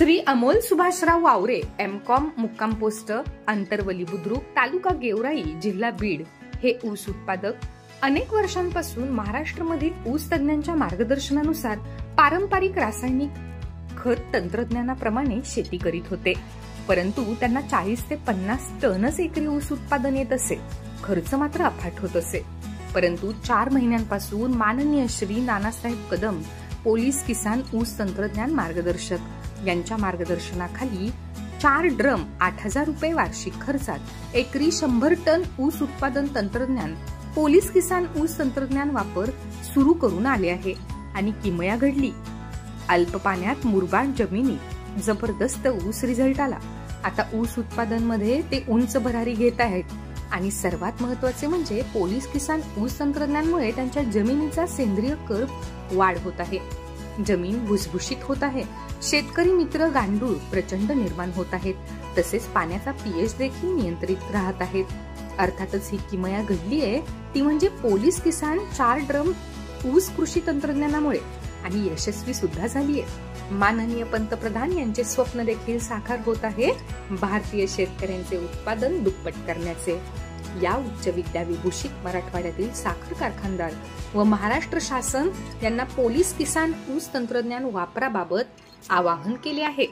श्री अमोल सुभाषराव वावरे MCom मुक्काम post अंतरवली Budruk तालुका गेवराई जिल्हा बीड हे ऊस उत्पादक अनेक वर्षांपासून महाराष्ट्रामधील ऊस तज्ञांच्या मार्गदर्शनानुसार पारंपरिक रासायनिक खत तंत्रज्ञानाप्रमाणे शेती करीत होते, परंतु त्यांना 40 ते 50 टनच एकरी ऊस उत्पादन येत असे। खर्च मात्र अफाट होत असे। परंतु 4 महिन्यांपासून माननीय श्री नानासाहेब कदम पोलीस किसान ऊस तंत्रज्ञान मार्गदर्शक यांच्या मार्गदर्शनाखाली 4 ड्रम 8000 रुपये वार्षिक खर्चात एकरी 100 टन ऊस उत्पादन तंत्रज्ञान पोलीस किसान ऊस तंत्रज्ञान वापर सुरू करून आले आहे आणि किमया घडली। अल्प पाण्यात मुरबाड जमिनीत जबरदस्त ऊस रिझल्ट आला। आता ऊस उत्पादन मध्ये ते उंच भरारी घेत आहेत आणि सर्वात महत्त्वाचे म्हणजे पोलीस किसान ऊस तंत्रज्ञानामुळे त्यांच्या जमिनीचा सेंद्रिय कर्व वाढ होत आहे, जमीन भुसभुशीत होत आहे, शेतकरी मित्र गांडूळ प्रचंड निर्माण होत आहेत, तसेच पाण्याचा पीएच देखील नियंत्रित राहत आहेत। अर्थातच ही किमया घडली आहे ती म्हणजे पोलीस किसान 4 ड्रम ऊस कृषी तंत्रज्ञानामुळे आणि यशस्वी सुद्धा झाली आहे। माननीय पंतप्रधान यांचे स्वप्न देखील साकार होत आहे भारतीय शेतकऱ्यांचे उत्पादन दुप्पट करण्याचे। या उच्च विद्याविभूषित मराठवाड्यातील साखर कारखानदार व महाराष्ट्र शासन यांना पोलीस किसान ऊस तंत्रज्ञान वापराबाबत आवाहन केले आहे।